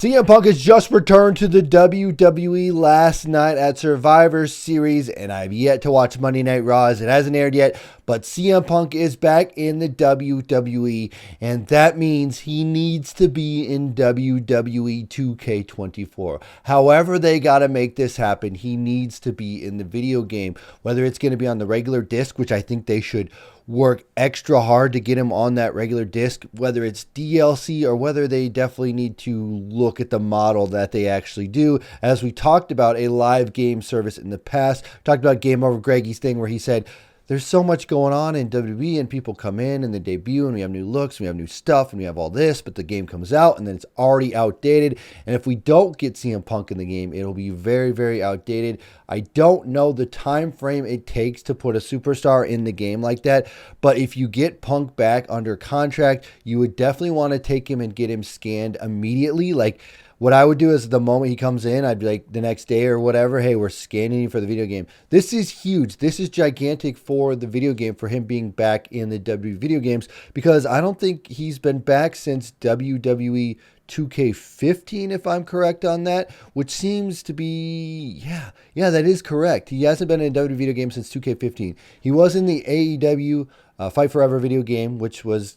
CM Punk has just returned to the WWE last night at Survivor Series, and I've yet to watch Monday Night Raw as it hasn't aired yet, but CM Punk is back in the WWE, and that means he needs to be in WWE 2K24. However they got to make this happen, he needs to be in the video game, whether it's going to be on the regular disc, which I think they should work extra hard to get him on that regular disc, whether it's DLC or whether they definitely need to look at the model that they actually do. As we talked about a live game service in the past, talked about Game Over Greggy's thing where he said, there's so much going on in WWE and people come in and they debut and we have new looks, and we have new stuff and we have all this, but the game comes out and then it's already outdated. And if we don't get CM Punk in the game, it'll be very, very outdated. I don't know the time frame it takes to put a superstar in the game like that, but if you get Punk back under contract, you would definitely want to take him and get him scanned immediately. Like, what I would do is the moment he comes in, I'd be like the next day or whatever, hey, we're scanning you for the video game. This is huge. This is gigantic for the video game, for him being back in the WWE video games, because I don't think he's been back since WWE 2K15, if I'm correct on that, which seems to be, yeah, that is correct. He hasn't been in a WWE video game since 2K15. He was in the AEW Fight Forever video game, which was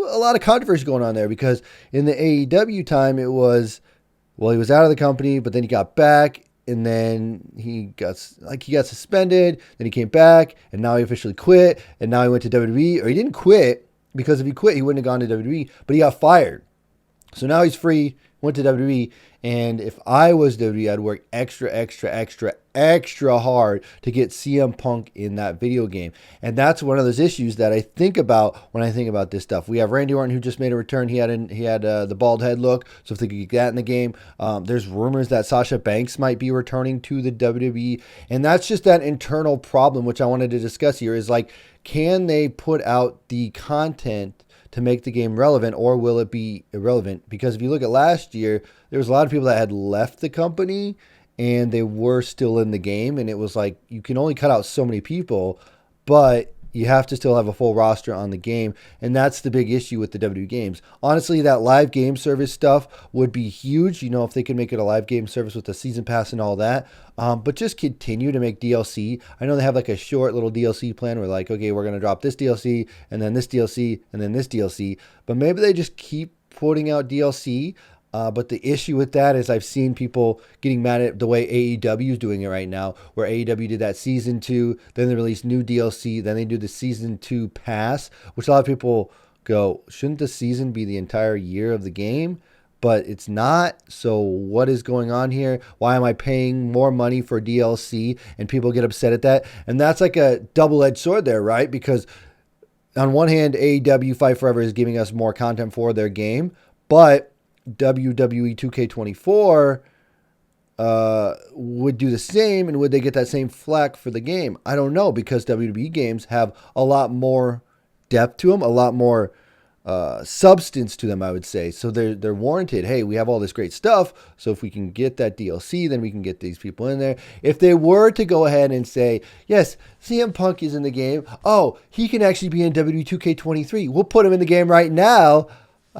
a lot of controversy going on there, because in the AEW time, it was, well, he was out of the company, but then he got back, and then he got suspended, then he came back, and now he officially quit, and now he went to WWE, or he didn't quit, because if he quit, he wouldn't have gone to WWE, but he got fired. So now he's free, went to WWE, and if I was WWE, I'd work extra hard to get CM Punk in that video game. And that's one of those issues that I think about when I think about this stuff. We have Randy Orton, who just made a return. He had the bald head look, so if they could get that in the game. There's rumors that Sasha Banks might be returning to the WWE, and that's just that internal problem, which I wanted to discuss here, is like, can they put out the content to make the game relevant, or will it be irrelevant? Because if you look at last year, there was a lot of people that had left the company and they were still in the game, and it was like, you can only cut out so many people, but you have to still have a full roster on the game, and that's the big issue with the WWE games. Honestly, that live game service stuff would be huge, if they could make it a live game service with the season pass and all that, but just continue to make DLC. I know they have like a short little DLC plan where like, okay, we're going to drop this DLC, and then this DLC, and then this DLC, but maybe they just keep putting out DLC. But the issue with that is I've seen people getting mad at the way AEW is doing it right now, where AEW did that season 2, then they released new DLC, then they do the season 2 pass, which a lot of people go, shouldn't the season be the entire year of the game? But it's not. So what is going on here? Why am I paying more money for DLC? And people get upset at that. And that's like a double-edged sword there, right? Because on one hand, AEW Fight Forever is giving us more content for their game, but WWE 2K24 would do the same, and would they get that same flack for the game? I don't know, because WWE games have a lot more depth to them, a lot more substance to them, I would say. So they're warranted. Hey, we have all this great stuff, so if we can get that DLC, then we can get these people in there. If they were to go ahead and say, yes, CM Punk is in the game, oh, he can actually be in WWE 2K23, we'll put him in the game right now.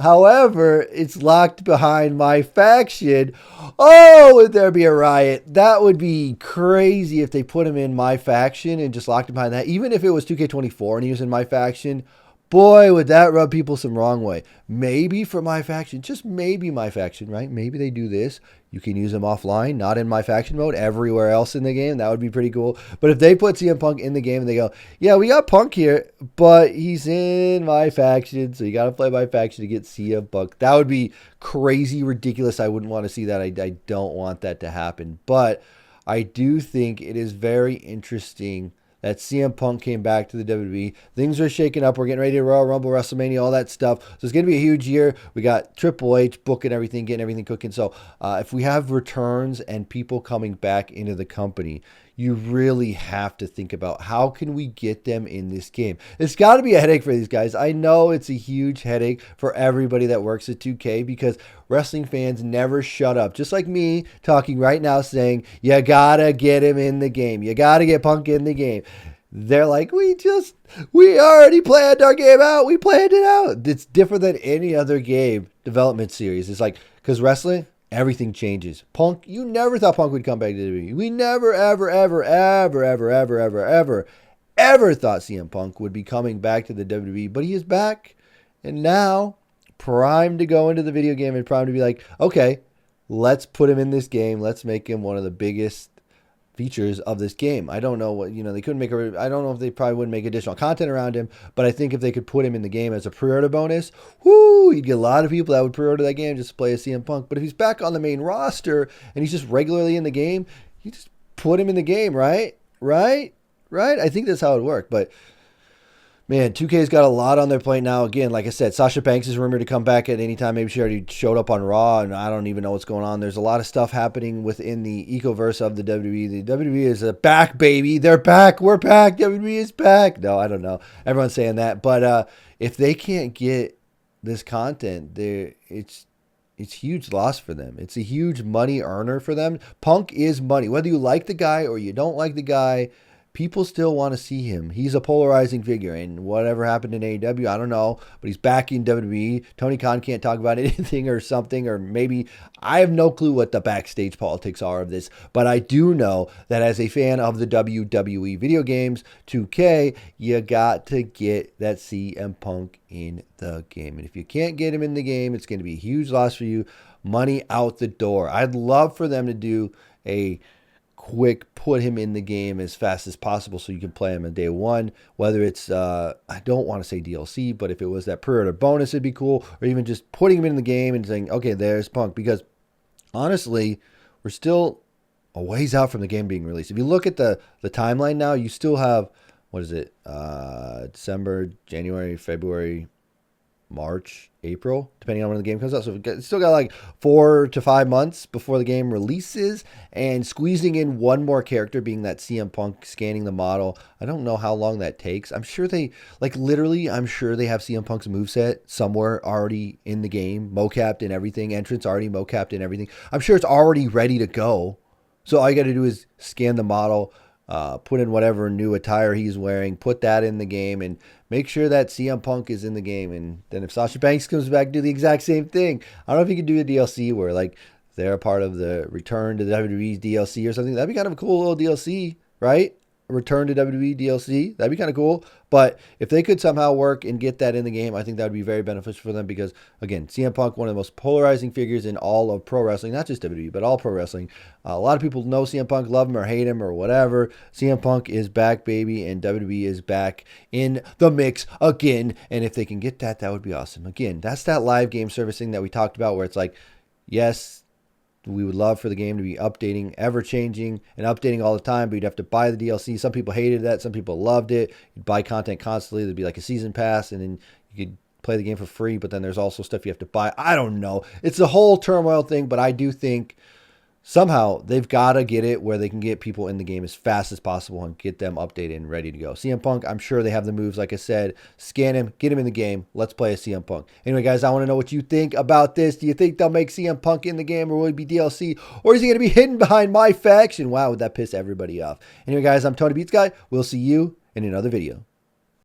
However, it's locked behind my faction. Oh, would there be a riot? That would be crazy if they put him in my faction and just locked him behind that. Even if it was 2K24 and he was in my faction, boy, would that rub people some wrong way. Maybe for my faction, just maybe my faction, right? Maybe they do this. You can use them offline, not in my faction mode, everywhere else in the game. That would be pretty cool. But if they put CM Punk in the game and they go, yeah, we got Punk here, but he's in my faction, so you got to play my faction to get CM Punk. That would be crazy ridiculous. I wouldn't want to see that. I don't want that to happen. But I do think it is very interesting that CM Punk came back to the WWE. Things are shaking up. We're getting ready to Royal Rumble, WrestleMania, all that stuff. So it's going to be a huge year. We got Triple H booking everything, getting everything cooking. So if we have returns and people coming back into the company, you really have to think about how can we get them in this game. It's got to be a headache for these guys. I know it's a huge headache for everybody that works at 2K, because wrestling fans never shut up. Just like me talking right now saying, you got to get him in the game. You got to get Punk in the game. They're like, we already planned our game out. We planned it out. It's different than any other game development series. It's like, Because wrestling, everything changes. Punk, you never thought Punk would come back to WWE. We never, ever, ever, ever, ever, ever, ever, ever, ever thought CM Punk would be coming back to the WWE. But he is back. And now, primed to go into the video game and primed to be like, okay, let's put him in this game. Let's make him one of the biggest features of this game. I don't know what, they couldn't make I don't know if they probably wouldn't make additional content around him, but I think if they could put him in the game as a pre-order bonus, you'd get a lot of people that would pre-order that game just to play a CM Punk. But if he's back on the main roster and he's just regularly in the game, you just put him in the game, right? I think that's how it would work. But man, 2K's got a lot on their plate now. Again, like I said, Sasha Banks is rumored to come back at any time. Maybe she already showed up on Raw, and I don't even know what's going on. There's a lot of stuff happening within the ecoverse of the WWE. The WWE is back, baby. They're back. We're back. WWE is back. No, I don't know. Everyone's saying that. But if they can't get this content, it's huge loss for them. It's a huge money earner for them. Punk is money. Whether you like the guy or you don't like the guy, people still want to see him. He's a polarizing figure, and whatever happened in AEW, I don't know, but he's back in WWE. Tony Khan can't talk about anything or something, or maybe I have no clue what the backstage politics are of this, but I do know that as a fan of the WWE video games, 2K, you got to get that CM Punk in the game. And if you can't get him in the game, it's going to be a huge loss for you. Money out the door. I'd love for them to do a quick put him in the game as fast as possible so you can play him on day one, whether it's I don't want to say DLC, but if it was that pre-order bonus, it'd be cool, or even just putting him in the game and saying, okay, there's Punk, because honestly, we're still a ways out from the game being released. If you look at the timeline now, you still have, what is it, December, January, February, March, April, depending on when the game comes out. So it's still got like 4 to 5 months before the game releases, and squeezing in one more character, being that CM Punk scanning the model. I don't know how long that takes. I'm sure they, I'm sure they have CM Punk's moveset somewhere already in the game, mocapped and everything, entrance already mocapped and everything. I'm sure it's already ready to go. So all you got to do is scan the model, put in whatever new attire he's wearing, put that in the game, and make sure that CM Punk is in the game. And then if Sasha Banks comes back, do the exact same thing. I don't know if you could do a DLC where they're a part of the Return to the WWE DLC or something. That'd be kind of a cool little DLC, right? Return to WWE DLC. That'd be kind of cool. But if they could somehow work and get that in the game, I think that would be very beneficial for them, because, again, CM Punk, one of the most polarizing figures in all of pro wrestling, not just WWE, but all pro wrestling. A lot of people know CM Punk, love him or hate him or whatever. CM Punk is back, baby, and WWE is back in the mix again. And if they can get that, that would be awesome. Again, that's that live game service thing that we talked about, where it's like, yes, we would love for the game to be updating, ever-changing, and updating all the time, but you'd have to buy the DLC. Some people hated that. Some people loved it. You'd buy content constantly. There'd be like a season pass, and then you could play the game for free, but then there's also stuff you have to buy. I don't know. It's a whole turmoil thing, but I do think somehow they've got to get it where they can get people in the game as fast as possible and get them updated and ready to go. CM Punk, I'm sure they have the moves. Like I said, scan him, get him in the game. Let's play a CM Punk. Anyway, guys, I want to know what you think about this. Do you think they'll make CM Punk in the game, or will it be DLC? Or is he going to be hidden behind my faction? Wow, would that piss everybody off? Anyway, guys, I'm TonyPizzaGuy. We'll see you in another video.